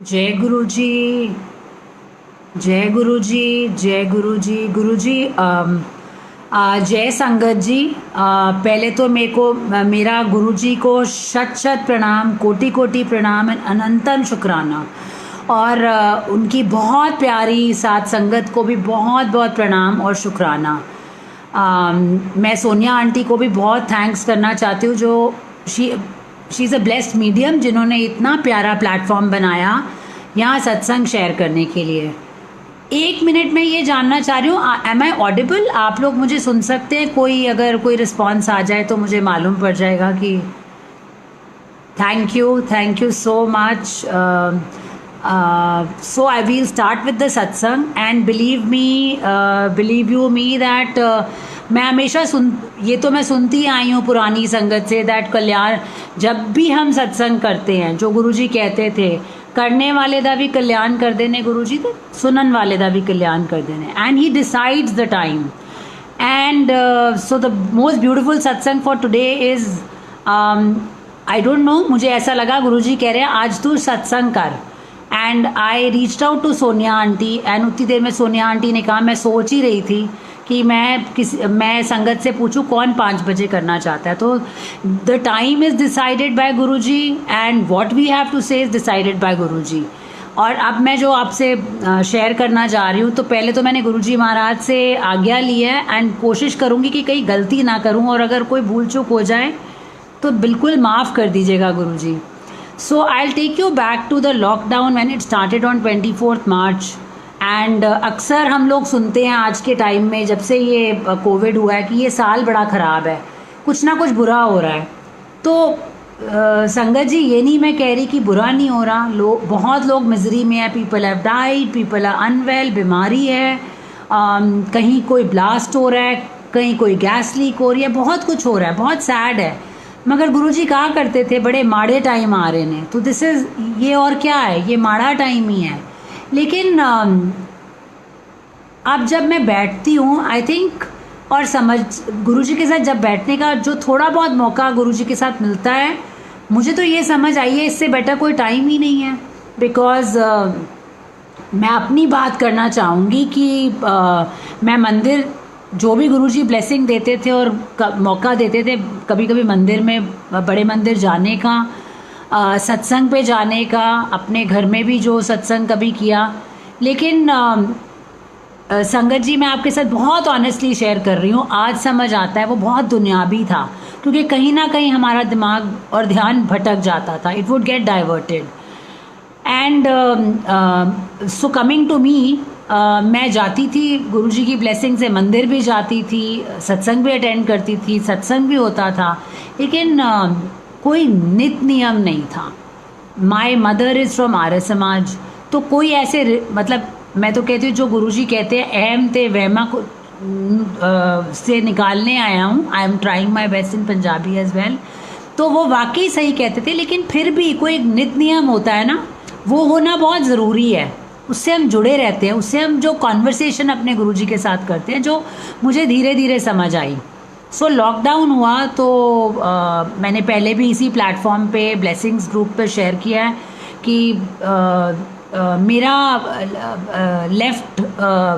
जय गुरु जी। जय गुरु जी। जय गुरु जी। गुरु जी जय संगत जी। पहले तो मेरा गुरु जी को शत शत प्रणाम, कोटि कोटि प्रणाम एंड अनंतम शुक्राना। और उनकी बहुत प्यारी साथ संगत को भी बहुत बहुत प्रणाम और शुक्राना। मैं सोनिया आंटी को भी बहुत थैंक्स करना चाहती हूँ, जो she she is a blessed medium, जिन्होंने इतना प्यारा प्लेटफॉर्म बनाया यहाँ सत्संग शेयर करने के लिए। एक मिनट में ये जानना चाह रही हूँ, एम आई ऑडिबल? आप लोग मुझे सुन सकते हैं? अगर कोई रिस्पॉन्स आ जाए तो मुझे मालूम पड़ जाएगा कि thank you so much. So I will start with the satsang and believe you me that मैं हमेशा ये तो मैं सुनती आई हूँ पुरानी संगत से, दैट कल्याण जब भी हम सत्संग करते हैं, जो गुरुजी कहते थे, करने वाले दा भी कल्याण कर देने गुरुजी, तो सुनन वाले दा भी कल्याण कर देने, and he decides the time. And so the most beautiful satsang for today is I don't know, मुझे ऐसा लगा गुरुजी कह रहे हैं आज तू सत्संग कर, and I reached out to Sonia aunty, and उतनी देर में सोनिया आंटी ने कहा, मैं सोच ही रही थी कि मैं संगत से पूछूं कौन 5 बजे करना चाहता है। तो the time is decided by Guruji and what we have to say is decided by Guruji. और अब मैं जो आपसे शेयर करना जा रही हूँ, तो पहले तो मैंने गुरुजी महाराज से आज्ञा ली है एंड कोशिश करूँगी कि कहीं गलती ना करूँ, और अगर कोई भूल चूक हो जाए तो बिल्कुल माफ़ कर दीजिएगा गुरुजी। So I'll take you back to the lockdown when it started on 24th March. And अक्सर हम लोग सुनते हैं आज के टाइम में, जब से ये कोविड हुआ है, कि ये साल बड़ा ख़राब है, कुछ ना कुछ बुरा हो रहा है। तो संगत जी, ये नहीं मैं कह रही कि बुरा नहीं हो रहा, बहुत लोग मिजरी में है, people have died, people are unwell, बीमारी है, कहीं कोई ब्लास्ट हो रहा है, कहीं कोई गैस लीक हो रही है, बहुत कुछ हो रहा है, बहुत सैड है। मगर गुरुजी कहा करते थे बड़े माड़े टाइम आ रहे हैं, तो दिस इज ये और क्या है, ये माड़ा टाइम ही है। लेकिन अब जब मैं बैठती हूँ, आई थिंक, और गुरुजी के साथ जब बैठने का जो थोड़ा बहुत मौका गुरुजी के साथ मिलता है, मुझे तो ये समझ आई है इससे बेटर कोई टाइम ही नहीं है। बिकॉज मैं अपनी बात करना चाहूँगी कि मैं मंदिर, जो भी गुरुजी ब्लेसिंग देते थे और मौका देते थे, कभी कभी मंदिर में, बड़े मंदिर जाने का, सत्संग पे जाने का, अपने घर में भी जो सत्संग कभी किया। लेकिन संगत जी, मैं आपके साथ बहुत ऑनेस्टली शेयर कर रही हूँ, आज समझ आता है वो बहुत दुनियावी था, क्योंकि कहीं ना कहीं हमारा दिमाग और ध्यान भटक जाता था, it would get diverted. And so coming to me, मैं जाती थी गुरुजी की ब्लेसिंग से, मंदिर भी जाती थी, सत्संग भी अटेंड करती थी, सत्संग भी होता था, लेकिन कोई नित नियम नहीं था। My mother is from Arya Samaj, तो कोई ऐसे, मतलब मैं तो कहती हूँ जो गुरुजी कहते हैं अहम ते वहमा को से निकालने आया हूँ। I am trying my best in Punjabi as well. तो वो वाकई सही कहते थे, लेकिन फिर भी कोई नित नियम होता है ना, वो होना बहुत ज़रूरी है, उससे हम जुड़े रहते हैं, उससे हम जो कॉन्वर्सेशन अपने गुरुजी के साथ करते हैं, जो मुझे धीरे धीरे समझ आई। सो लॉकडाउन हुआ तो मैंने पहले भी इसी प्लेटफॉर्म पे ब्लेसिंग्स ग्रुप पे शेयर किया है कि मेरा लेफ्ट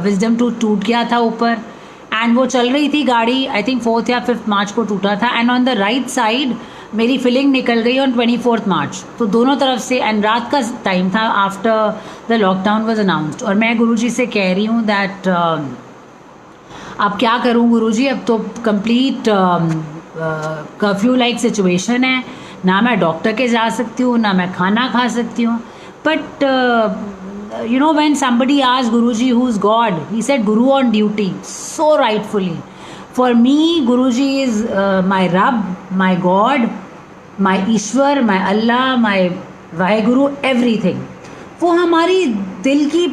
विजडम टूट गया था ऊपर, एंड वो चल रही थी गाड़ी, आई थिंक 4 या 5 मार्च को टूटा था, and on the right side मेरी फिलिंग निकल गई ऑन 24 मार्च। तो दोनों तरफ से, एंड रात का टाइम था, after the lockdown was announced. और मैं गुरुजी से कह रही हूँ दैट अब क्या करूँ गुरुजी, अब तो कंप्लीट कर्फ्यू लाइक सिचुएशन है, ना मैं डॉक्टर के जा सकती हूँ, ना मैं खाना खा सकती हूँ। But you know, when somebody asked Guruji who's God, he said Guru on duty, so rightfully. For me, Guruji is my Rab, my God, my Ishwar, my Allah, my Vaheguru, everything. वो हमारी दिल की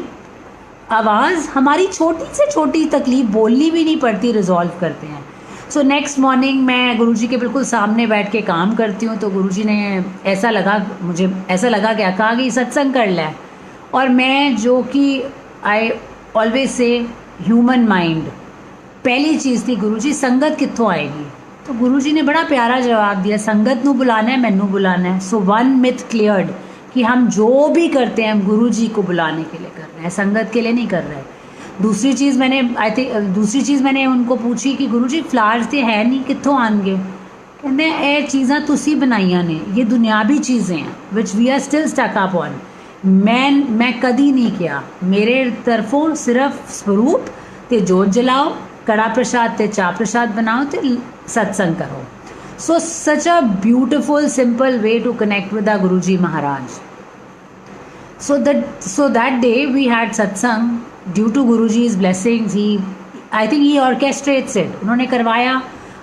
आवाज़, हमारी छोटी से छोटी तकलीफ बोलनी भी नहीं पड़ती, रिजॉल्व करते हैं। सो नेक्स्ट मॉर्निंग मैं गुरुजी के बिल्कुल सामने बैठ के काम करती हूँ, तो गुरुजी ने मुझे ऐसा लगा क्या, कहा कि सत्संग कर ले। और मैं, जो कि I always say human mind, पहली चीज़ थी गुरुजी संगत कित्थों आएगी, तो गुरुजी ने बड़ा प्यारा जवाब दिया, संगत नू बुलाना है, मैनू बुलाना है। सो वन मिथ क्लियर्ड कि हम जो भी करते हैं हम गुरु जी को बुलाने के लिए कर रहे हैं, संगत के लिए नहीं कर रहे। दूसरी चीज़ मैंने उनको पूछी कि गुरु जी फ्लावर्स तो है नहीं, कितों आएंगे? कहते ये चीज़ां तुसी बनाइया ने, ये दुनियावी चीज़ें हैं which we are still stuck up on. मैं कदी नहीं किया, मेरे तरफों सिर्फ स्वरूप ते जोत जलाओ, कड़ा प्रसाद ते चा प्रसाद बनाओ ते सत्संग करो। So such a beautiful simple way to connect with the guru ji Maharaj. So that day we had satsang due to Guruji's blessings. I think he orchestrates it. उन्होंने करवाया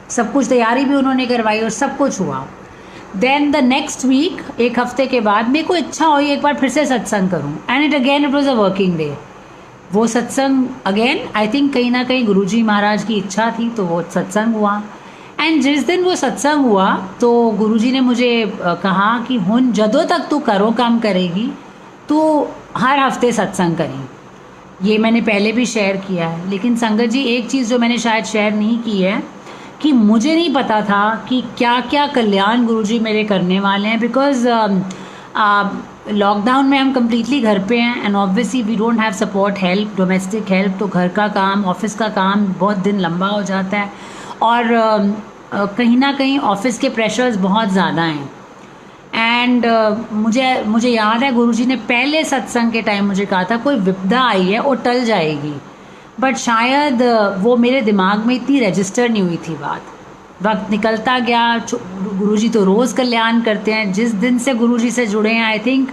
सब कुछ, तैयारी भी उन्होंने करवाई और सब कुछ हुआ। Then the next week, एक हफ्ते के बाद मेरे को इच्छा हुई एक बार फिर से सत्संग करूं, and it was a working day. वो सत्संग अगेन आई थिंक कहीं ना कहीं गुरुजी महाराज की इच्छा थी तो वो सत्संग हुआ। एंड जिस दिन वो सत्संग हुआ तो गुरुजी ने मुझे कहा कि हुन जदों तक तू करो काम करेगी तो हर हफ्ते सत्संग करें। ये मैंने पहले भी शेयर किया है, लेकिन संगत जी एक चीज़ जो मैंने शायद शेयर नहीं की है कि मुझे नहीं पता था कि क्या क्या कल्याण गुरुजी मेरे करने वाले हैं। बिकॉज लॉकडाउन में हम कम्प्लीटली घर पे हैं and obviously we don't have support help, domestic help. तो घर का काम, ऑफिस का काम बहुत दिन लंबा हो जाता है और कहीं ना कहीं ऑफिस के प्रेशर्स बहुत ज़्यादा हैं। एंड मुझे याद है गुरुजी ने पहले सत्संग के टाइम मुझे कहा था कोई विपदा आई है और टल जाएगी, बट शायद वो मेरे दिमाग में इतनी रजिस्टर नहीं हुई थी बात। वक्त निकलता गया, गुरुजी तो रोज़ कल्याण करते हैं। जिस दिन से गुरुजी से जुड़े हैं I think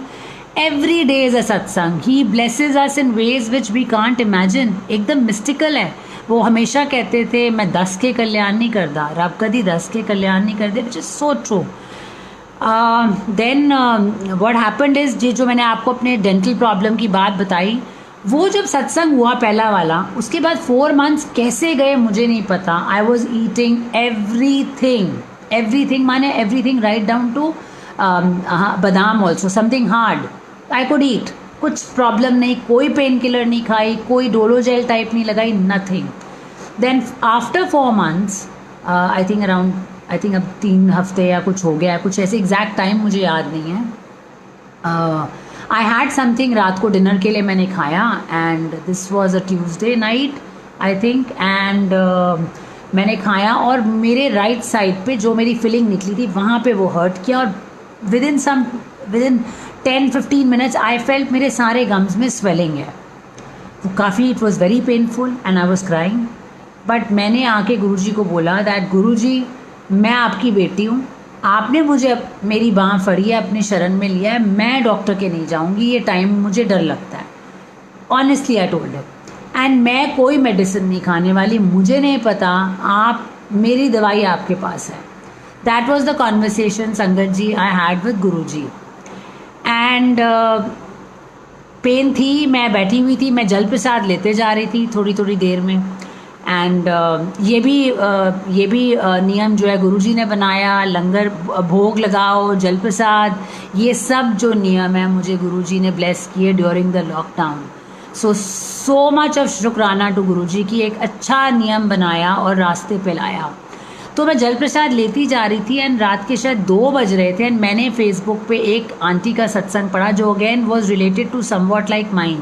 every day is a satsang. He blesses us in ways which we can't imagine. एकदम मिस्टिकल है। वो हमेशा कहते थे मैं 10 के कल्याण नहीं करता, रब कदी 10 के कल्याण नहीं करते, which is so true. Then what happened is, जी जो मैंने आपको अपने डेंटल प्रॉब्लम की बात बताई, वो जब सत्संग हुआ पहला वाला, उसके बाद 4 मंथ्स कैसे गए मुझे नहीं पता। आई वॉज ईटिंग एवरीथिंग माने एवरीथिंग राइट डाउन टू बादाम also, something hard I could ईट। कुछ प्रॉब्लम नहीं, कोई पेन किलर नहीं खाई, कोई डोलो जेल टाइप नहीं लगाई, nothing. Then after 4 months I think around अब 3 हफ्ते या कुछ हो गया, कुछ ऐसे एग्जैक्ट टाइम मुझे याद नहीं है। आई हैड समथिंग रात को डिनर के लिए मैंने खाया and this was a Tuesday night I think. And मैंने खाया और मेरे राइट साइड पे जो मेरी फिलिंग निकली थी वहाँ पे वो हर्ट किया और with in 10-15 minutes I felt मेरे सारे गम्स में स्वेलिंग है। वो काफ़ी, it was very painful and I was crying. But मैंने आके गुरुजी को बोला दैट गुरुजी मैं आपकी बेटी हूँ, आपने मुझे मेरी बाँह फड़ी है, अपने शरण में लिया है, मैं डॉक्टर के नहीं जाऊँगी, ये टाइम मुझे डर लगता है। Honestly I told him. And मैं कोई मेडिसिन नहीं खाने वाली, मुझे नहीं पता, आप मेरी दवाई आपके पास है। That was the conversation sangat ji I had with Guruji. And pain थी, मैं बैठी हुई थी, मैं जल प्रसाद लेते जा रही थी थोड़ी थोड़ी देर में। एंड ये भी नियम जो है गुरुजी ने बनाया, लंगर भोग लगाओ, जल प्रसाद, ये सब जो नियम है मुझे गुरुजी ने ब्लेस किए during the lockdown. So much of शुक्राना टू गुरुजी की एक अच्छा नियम बनाया और रास्ते पे लाया। तो मैं जल प्रसाद लेती जा रही थी एंड रात के शायद 2 बज रहे थे एंड मैंने फेसबुक पे एक आंटी का सत्संग पढ़ा जो again was related to somewhat like mine.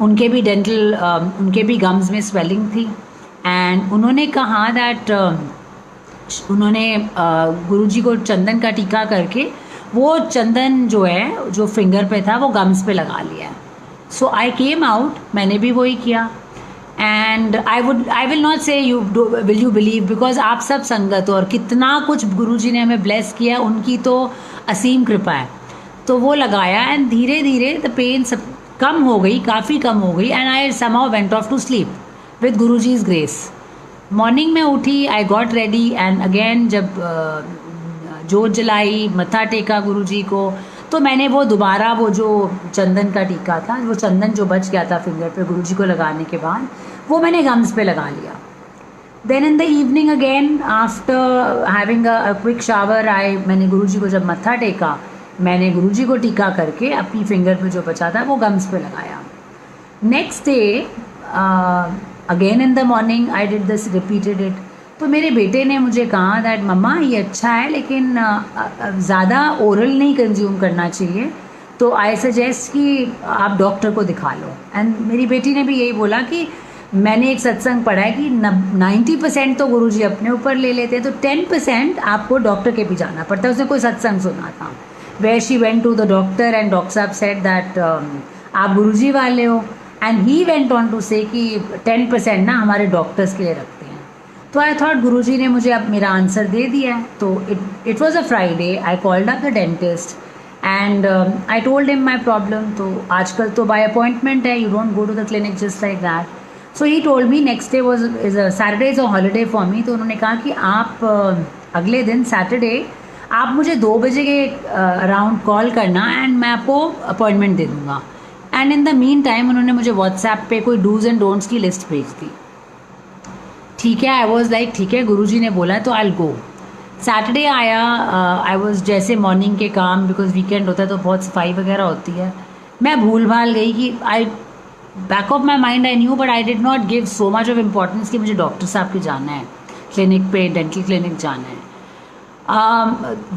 उनके भी उनके भी गम्स में स्वेलिंग थी एंड उन्होंने कहा दैट उन्होंने गुरुजी को चंदन का टीका करके वो चंदन जो है जो फिंगर पे था वो गम्स पे लगा लिया। सो आई केम आउट, मैंने भी वही किया। एंड आई विल नॉट से विल यू बिलीव, बिकॉज आप सब संगत हो और कितना कुछ गुरुजी ने हमें ब्लेस किया, उनकी तो असीम कृपा है। तो वो लगाया एंड धीरे धीरे द पेन सब कम हो गई, काफ़ी कम हो गई and I somehow went off to sleep with Guruji's grace. Morning में उठी, I got ready and again जब जोत जलाई, मत्था टेका गुरुजी को, तो मैंने वो दोबारा वो जो चंदन का टीका था, वो चंदन जो बच गया था फिंगर पे गुरुजी को लगाने के बाद, वो मैंने गम्स पे लगा लिया। Then in the evening again after having a quick shower मैंने गुरुजी को जब मत्था टेका, मैंने गुरुजी को टीका करके अपनी फिंगर पे जो बचा था वो गम्स पे लगाया। Next day again in the morning I did this, repeated it. तो मेरे बेटे ने मुझे कहा दैट मम्मा ये अच्छा है लेकिन ज़्यादा ओरल नहीं कंज्यूम करना चाहिए, तो आई सजेस्ट कि आप डॉक्टर को दिखा लो। एंड मेरी बेटी ने भी यही बोला कि मैंने एक सत्संग पढ़ा है कि 90% तो गुरुजी अपने ऊपर ले लेते हैं, तो 10% आपको डॉक्टर के भी जाना पड़ता है। उसने कोई सत्संग सुना था where she went to the doctor and doctor साहब सेड दैट आप गुरुजी वाले हो, and he went on to say कि 10% ना हमारे डॉक्टर्स के लिए रखते हैं। तो आई थॉट गुरुजी ने मुझे अब मेरा आंसर दे दिया है। तो it was a Friday, I called up the dentist and I told him my problem. तो आजकल तो बाय अपॉइंटमेंट है, you don't go to the clinic just like that. So he told me next day was is Saturday is a holiday for me. तो उन्होंने कहा कि आप अगले दिन सैटरडे आप मुझे 2 बजे के अराउंड कॉल करना एंड मैं आपको अपॉइंटमेंट दे दूँगा। And in the mean time उन्होंने मुझे व्हाट्सएप पे कोई डूज एंड डोंट्स की लिस्ट भेज दी। ठीक है, आई वॉज लाइक ठीक है, गुरुजी ने बोला है तो आई गो। सैटरडे आया, आई वॉज जैसे मॉर्निंग के काम, बिकॉज वीकेंड होता है तो बहुत सफाई वगैरह होती है। मैं भूल भाल गई कि I back of my mind I knew but I did not give so much of importance कि मुझे डॉक्टर साहब के जाना है, क्लिनिक पे डेंटल क्लिनिक जाना है।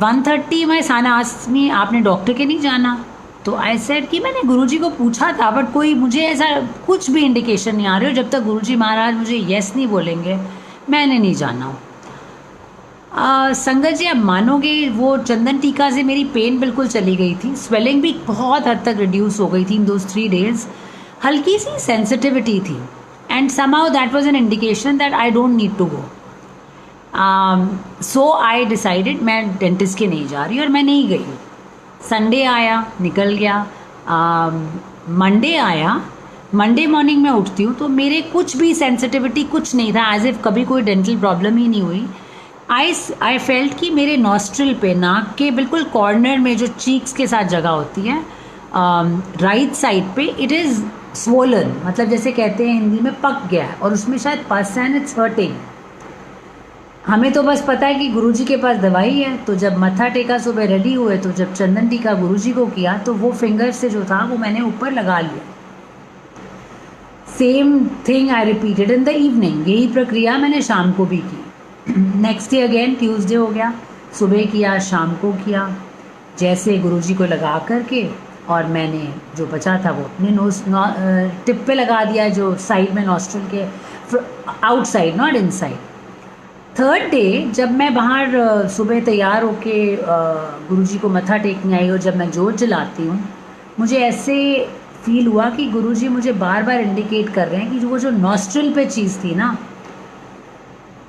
1:30 माई सन आस्क्ड मी आपने डॉक्टर के नहीं जाना? तो आई सेड कि मैंने गुरुजी को पूछा था बट कोई मुझे ऐसा कुछ भी इंडिकेशन नहीं आ रही, और जब तक गुरुजी महाराज मुझे येस नहीं बोलेंगे मैंने नहीं जाना। संगत जी आप मानोगे वो चंदन टीका से मेरी पेन बिल्कुल चली गई थी, स्वेलिंग भी बहुत हद तक रिड्यूस हो गई थी इन दोज 3 days। हल्की सी सेंसिटिविटी थी and somehow that was an indication that I don't need to go. So I decided मैं डेंटिस्ट के नहीं जा रही और मैं नहीं गई। संडे आया, निकल गया। मंडे आया, मंडे मॉर्निंग में उठती हूँ तो मेरे कुछ भी सेंसिटिविटी कुछ नहीं था, एज इफ कभी कोई डेंटल प्रॉब्लम ही नहीं हुई। आई फेल्ट कि मेरे नॉस्ट्रिल पे, नाक के बिल्कुल कॉर्नर में जो चीक्स के साथ जगह होती है राइट साइड पे, इट इज़ स्वोलन, मतलब जैसे कहते हैं हिंदी में पक गया है और उसमें शायद पस है एंड इट्स हर्टिंग। हमें तो बस पता है कि गुरुजी के पास दवाई है। तो जब मत्था टेका, सुबह रेडी हुए, तो जब चंदन टीका गुरुजी को किया तो वो फिंगर से जो था वो मैंने ऊपर लगा लिया। Same thing I repeated in the evening, यही प्रक्रिया मैंने शाम को भी की। नेक्स्ट डे अगेन ट्यूसडे हो गया, सुबह किया, शाम को किया, जैसे गुरुजी को लगा करके, और मैंने जो बचा था वो अपने नोज टिप पे लगा दिया, जो साइड में नॉस्ट्रिल के outside not inside. Third day जब मैं बाहर सुबह तैयार होके गुरुजी को मत्था टेकने आई और जब मैं जोत जलाती हूँ, मुझे ऐसे फील हुआ कि गुरुजी मुझे बार बार इंडिकेट कर रहे हैं कि वो जो नॉस्ट्रिल पे चीज़ थी ना,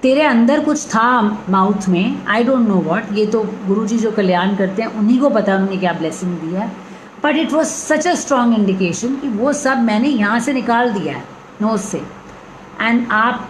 तेरे अंदर कुछ था माउथ में, आई डोंट नो व्हाट, ये तो गुरुजी जो कल्याण करते हैं उन्हीं को पता उन्होंने क्या ब्लेसिंग दी है, but it was such a strong indication कि वो सब मैंने यहाँ से निकाल दिया है नोज से। एंड आप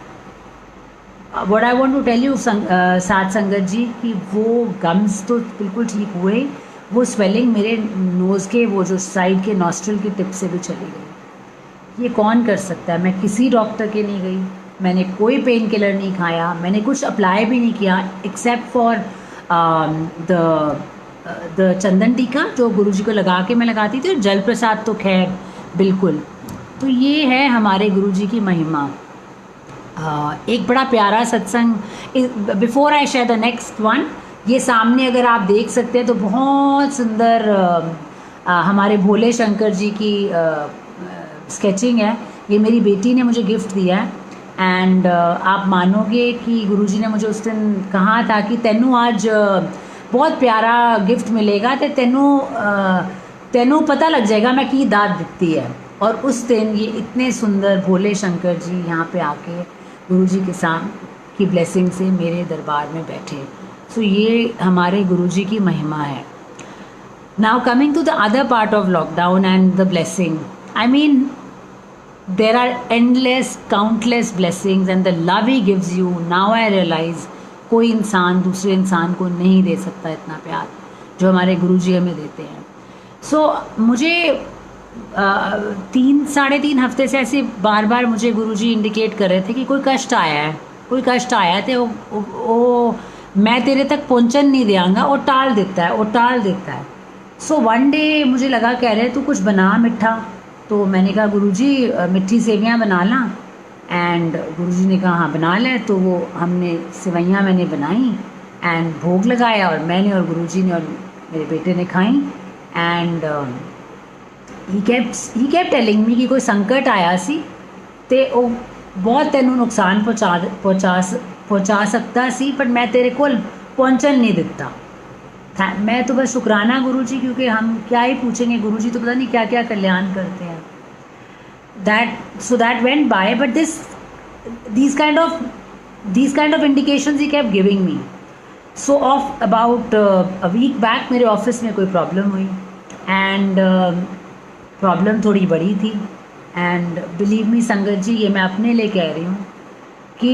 what I want to tell you Sadh Sangat जी कि वो गम्स तो बिल्कुल ठीक हुए, वो स्वेलिंग मेरे नोज़ के वो जो साइड के नॉस्ट्रिल की टिप से भी चली गई। ये कौन कर सकता है? मैं किसी डॉक्टर के नहीं गई, मैंने कोई पेन किलर नहीं खाया, मैंने कुछ अप्लाई भी नहीं किया एक्सेप्ट फॉर द चंदन टीका जो गुरुजी को लगा के मैं लगाती थी, और जल प्रसाद तो खैर बिल्कुल। तो ये है हमारे गुरुजी की महिमा। एक बड़ा प्यारा सत्संग, before I share the next one, ये सामने अगर आप देख सकते हैं तो बहुत सुंदर हमारे भोले शंकर जी की स्केचिंग है। ये मेरी बेटी ने मुझे गिफ्ट दिया है एंड आप मानोगे कि गुरुजी ने मुझे उस दिन कहा था कि तेनू आज बहुत प्यारा गिफ्ट मिलेगा, तो तेनू पता लग जाएगा मैं की दाद दिखती है। और उस दिन ये इतने सुंदर भोले शंकर जी यहाँ पे आके गुरुजी के साथ की ब्लेसिंग से मेरे दरबार में बैठे। सो ये हमारे गुरुजी की महिमा है। Now coming to the other part of lockdown and the blessing, I mean there are endless countless blessings and the love he gives you, now I realize कोई इंसान दूसरे इंसान को नहीं दे सकता इतना प्यार जो हमारे गुरुजी हमें देते हैं। सो मुझे 3-3.5 हफ्ते से ऐसे बार बार मुझे गुरुजी इंडिकेट कर रहे थे कि कोई कष्ट आया है, कोई कष्ट आया है, तो वो मैं तेरे तक पहुँचन नहीं देंगा, वो टाल देता है, वो टाल देता है। सो वन डे मुझे लगा, कह रहे तू कुछ बना मिठा, तो मैंने कहा गुरुजी मिट्ठी सेवियाँ बना ला, एंड गुरुजी ने कहा हाँ बना ले। तो वो हमने सेवैयाँ मैंने बनाई एंड भोग लगाया, और मैंने और गुरुजी ने और मेरे बेटे ने खाई। And he kept telling me कि कोई संकट आया सी ते ਉਹ ਬਹੁਤ ਤੈਨੂੰ ਨੁਕਸਾਨ ਪਹੁੰਚਾ ਸਕता सी, पर मैं तेरे को पहुंचन नहीं दिता। मैं तो बस शुक्राना गुरु जी, क्योंकि हम क्या ही पूछेंगे, गुरु जी तो पता नहीं क्या क्या कल्याण करते हैं। That went by, but these kind of indications he kept giving me. So of about a week back मेरे ऑफिस में कोई प्रॉब्लम हुई, एंड प्रॉब्लम थोड़ी बड़ी थी। एंड बिलीव मी संगत जी, ये मैं अपने लिए कह रही हूँ कि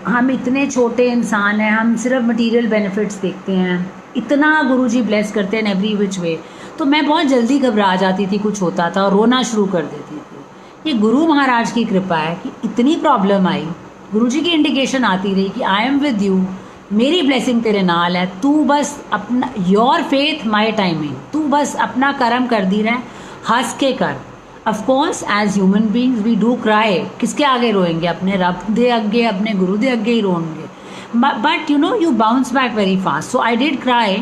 हम इतने छोटे इंसान हैं, हम सिर्फ मटेरियल बेनिफिट्स देखते हैं, इतना गुरुजी ब्लेस करते हैं एवरी विच वे। तो मैं बहुत जल्दी घबरा जाती थी, कुछ होता था और रोना शुरू कर देती थी। ये गुरु महाराज की कृपा है कि इतनी प्रॉब्लम आई, गुरुजी की इंडिकेशन आती रही कि आई एम विद यू, मेरी ब्लेसिंग तेरे नाल है, तू बस अपना योर फेथ माई टाइमिंग, तू बस अपना कर्म कर दी रहे, हंस के कर। Of course as human beings we do cry, किसके आगे रोएंगे, अपने रब दे अगे, अपने गुरु दे अगे ही रोएंगे, but you know you bounce back very fast. So I did cry,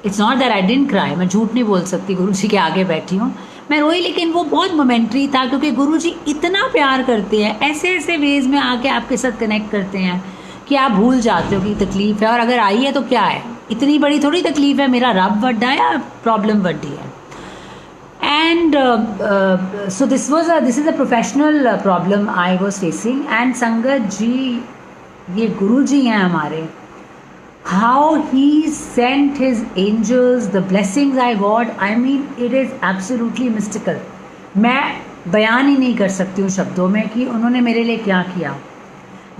it's not that I didn't cry, मैं झूठ नहीं बोल सकती, गुरु जी के आगे बैठी हूँ, मैं रोई, लेकिन वो बहुत मोमेंट्री था, क्योंकि गुरु जी इतना प्यार करते हैं, ऐसे ऐसे वेज में आके आपके साथ कनेक्ट करते हैं कि आप भूल जाते हो कि तकलीफ़ है, और अगर आई है तो क्या है, इतनी बड़ी थोड़ी तकलीफ़ है, मेरा रब वड्डा है या प्रॉब्लम वड्डी है। And so this is a professional problem I was facing, and संगत जी, ये गुरु जी हैं हमारे, how he sent his angels, the blessings I got, I mean it is absolutely mystical। मैं बयान ही नहीं कर सकती हूँ शब्दों में कि उन्होंने मेरे लिए क्या किया।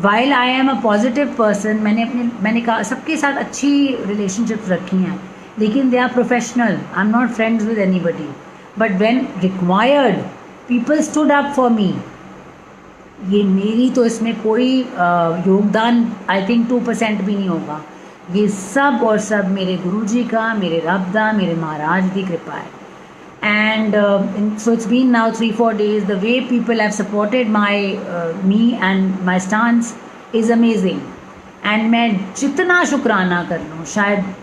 While I am a positive person, मैंने कहा सबके साथ अच्छी रिलेशनशिप्स रखी हैं, लेकिन they are professional, I'm not friends with anybody, but when required people stood up for me। ये मेरी तो इसमें कोई योगदान आई थिंक 2% भी नहीं होगा, ये सब और सब मेरे गुरुजी का, मेरे रब दा, मेरे महाराज की कृपा है। And so it's been now 3-4 days, the way people have supported me and my stance is amazing, and मैं जितना शुक्राना कर लूँ शायद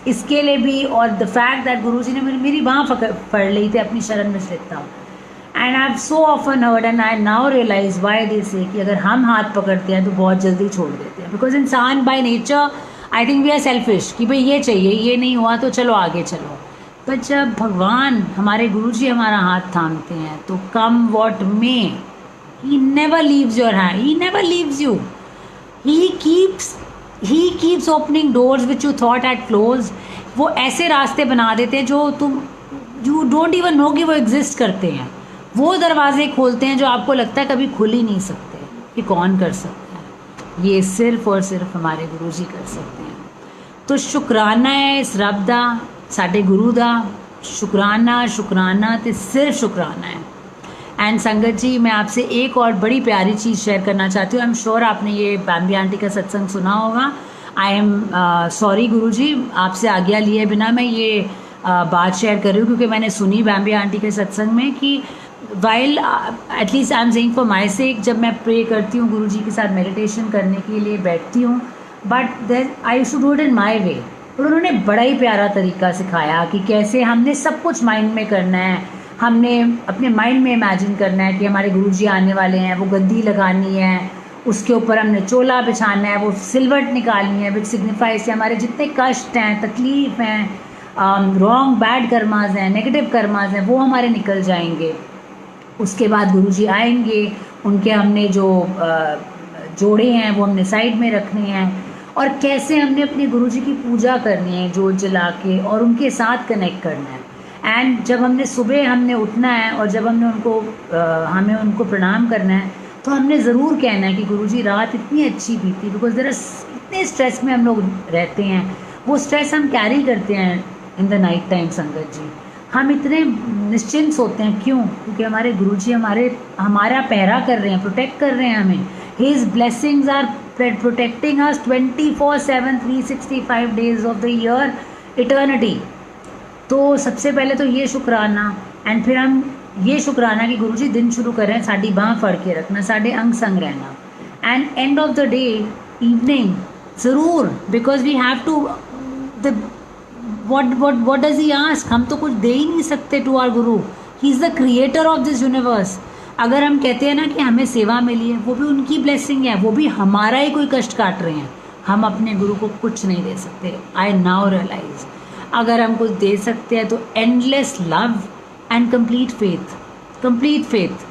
इसके लिए भी, और द फैक्ट दैट गुरु जी ने मेरी बाँह पकड़ ली थी अपनी शरण में श्रद्धा। And I have so often heard and I now realise why they say कि अगर हम हाथ पकड़ते हैं तो बहुत जल्दी छोड़ देते हैं, बिकॉज इंसान by nature I think we are selfish कि भाई ये चाहिए, ये नहीं हुआ तो चलो आगे चलो। पर जब भगवान हमारे गुरु जी हमारा हाथ थामते हैं तो come what may, he never leaves your hand, he never leaves you, he keeps opening doors which you thought at close. वो ऐसे रास्ते बना देते हैं जो तुम यू डोंट इवन नो कि वो एग्जिस्ट करते हैं, वो दरवाजे खोलते हैं जो आपको लगता है कभी खुल ही नहीं सकते। कि कौन कर सकता है, ये सिर्फ और सिर्फ हमारे गुरु जी कर सकते हैं। तो शुक्राना है इस रब दा, साडे गुरु दा, शुक्राना ते सिर्फ शुक्राना है। एंड संगत जी, मैं आपसे एक और बड़ी प्यारी चीज़ शेयर करना चाहती हूँ। आई एम श्योर आपने ये बैम्बी आंटी का सत्संग सुना होगा। आई एम सॉरी गुरु जी, आपसे आज्ञा लिए बिना मैं ये बात शेयर कर रही हूँ, क्योंकि मैंने सुनी बैम्बी आंटी के सत्संग में कि while at least I am saying for my sake, जब मैं प्रे करती हूँ गुरु जी के साथ मेडिटेशन करने के लिए बैठती हूँ, but then I should do it in my way. और उन्होंने बड़ा ही प्यारा तरीका सिखाया कि कैसे हमने सब कुछ माइंड में करना है, हमने अपने माइंड में इमेजिन करना है कि हमारे गुरुजी आने वाले हैं, वो गद्दी लगानी है, उसके ऊपर हमने चोला बिछाना है, वो सिलवट निकालनी है, विच सिग्निफाइज से हमारे जितने कष्ट हैं, तकलीफ़ हैं, रॉन्ग बैड कर्माज हैं, नेगेटिव कर्माज हैं, वो हमारे निकल जाएंगे। उसके बाद गुरुजी आएंगे, उनके हमने जो जोड़े हैं वो हमने साइड में रखने हैं, और कैसे हमने अपने गुरुजी की पूजा करनी है जोत जला के, और उनके साथ कनेक्ट करना है। एंड जब हमने सुबह हमने उठना है और जब हमें उनको प्रणाम करना है, तो हमने ज़रूर कहना है कि गुरुजी रात इतनी अच्छी बीती, बिकॉज ज़रा इतने स्ट्रेस में हम लोग रहते हैं, वो स्ट्रेस हम कैरी करते हैं इन द नाइट टाइम। संगत जी, हम इतने निश्चिंत होते हैं, क्यों? क्योंकि हमारे गुरुजी हमारा पहरा कर रहे हैं, प्रोटेक्ट कर रहे हैं हमें। His blessings are protecting us 24/7 365 days of the year, eternity. तो सबसे पहले तो ये शुक्राना, एंड फिर हम ये शुक्राना कि गुरुजी दिन शुरू कर रहे हैं, साड़ी बाँह फड़ के रखना, साढ़े अंग संग रहना, and end of the day evening ज़रूर, because we have to what does he ask? हम तो कुछ दे ही नहीं सकते to our Guru. He is the creator of this universe. अगर हम कहते हैं ना कि हमें सेवा मिली है, वो भी उनकी ब्लेसिंग है, वो भी हमारा ही कोई कष्ट काट रहे हैं. हम अपने गुरु को कुछ नहीं दे सकते. आई नाउ रियलाइज अगर हम कुछ दे सकते हैं तो endless love and complete faith.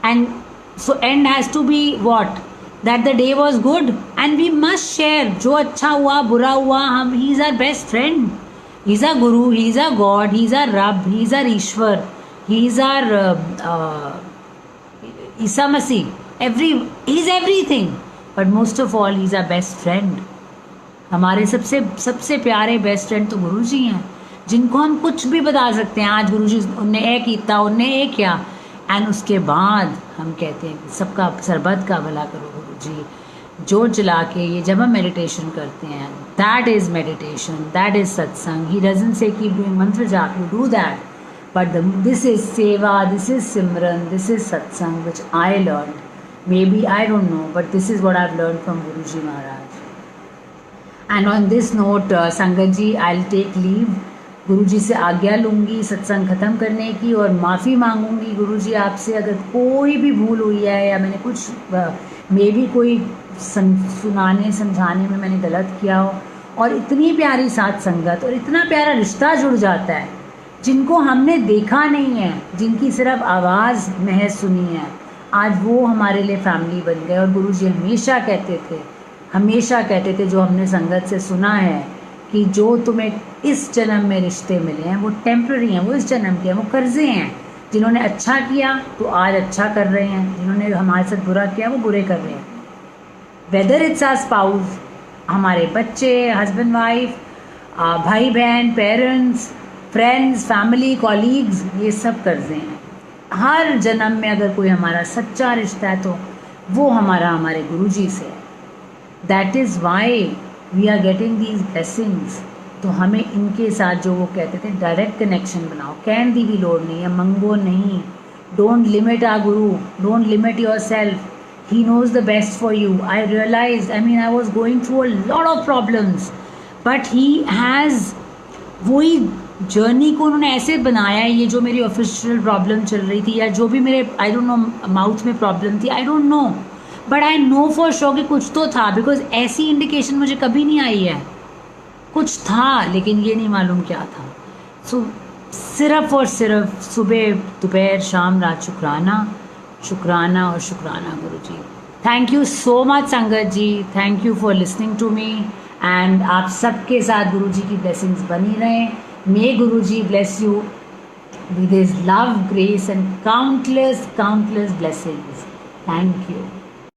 And so and has to be what, that the day was good and we must share. जो अच्छा हुआ बुरा हुआ, हम he is our best friend. He is our guru, he is our God, he is our Rab, he is our Ishwar, he is our Isa Masih. He is everything, but most of all he is our best friend. हमारे सबसे प्यारे best friend तो गुरु जी हैं, जिनको हम कुछ भी बता सकते हैं. आज गुरु जी उनने ए कीता, उनने ए किया, एंड उसके बाद हम कहते हैं कि सबका सरबत का भला करो गुरु जी. जोत जला के ये जब हम मेडिटेशन करते हैं, that is meditation, that is satsang. He doesn't say keep doing mantra jaap, you do that, but this is seva, this is simran, this is satsang which I learn. Maybe I don't know, but this is what I've learned from Guruji Maharaj. And on this note, संगत जी, I'll take leave. गुरुजी से आज्ञा लूँगी सत्संग ख़त्म करने की, और माफ़ी मांगूंगी गुरुजी आपसे अगर कोई भी भूल हुई है या मैंने कुछ मे भी कोई सुनाने समझाने में मैंने गलत किया हो. और इतनी प्यारी साथ संगत और इतना प्यारा रिश्ता जुड़ जाता है, जिनको हमने देखा नहीं है, जिनकी सिर्फ आवाज़ महज सुनी है, आज वो हमारे लिए फैमिली बन गए. और गुरुजी हमेशा कहते थे जो हमने संगत से सुना है कि जो तुम्हें इस जन्म में रिश्ते मिले हैं वो टेम्प्ररी हैं, वो इस जन्म के हैं, वो कर्जे हैं. जिन्होंने अच्छा किया तो आज अच्छा कर रहे हैं, जिन्होंने हमारे साथ बुरा किया वो बुरे कर रहे हैं. वेदर इट्स आवर स्पाउस, हमारे बच्चे, हस्बैंड वाइफ, भाई बहन, पेरेंट्स, फ्रेंड्स, फैमिली, कॉलीग्स, ये सब कर्जे हैं. हर जन्म में अगर कोई हमारा सच्चा रिश्ता है तो वो हमारे गुरुजी से है. That is why we are getting these blessings. तो हमें इनके साथ जो वो कहते थे डायरेक्ट कनेक्शन बनाओ. कहने की भी लोड़ नहीं है, मंगो नहीं. Don't limit our guru, don't limit your self. He knows the best for you. I realise, I was going through a lot of problems, but he has वही जर्नी को उन्होंने ऐसे बनाया है. ये जो मेरी ऑफिशियल प्रॉब्लम चल रही थी, या जो भी मेरे आई डोंट नो माउथ में प्रॉब्लम थी, आई don't no, but I know for sure कि कुछ तो था, बिकॉज ऐसी इंडिकेशन मुझे कभी नहीं आई है. कुछ था लेकिन ये नहीं मालूम क्या था. सो सिर्फ और सिर्फ सुबह दोपहर शाम रात शुक्राना शुक्राना और शुक्राना गुरु जी. Thank you so much sangat ji, thank you for listening to me. And आप सबके साथ गुरु जी की ब्लेसिंग्स बनी रहें. May Guruji bless you with his love, grace and countless blessings. Thank you.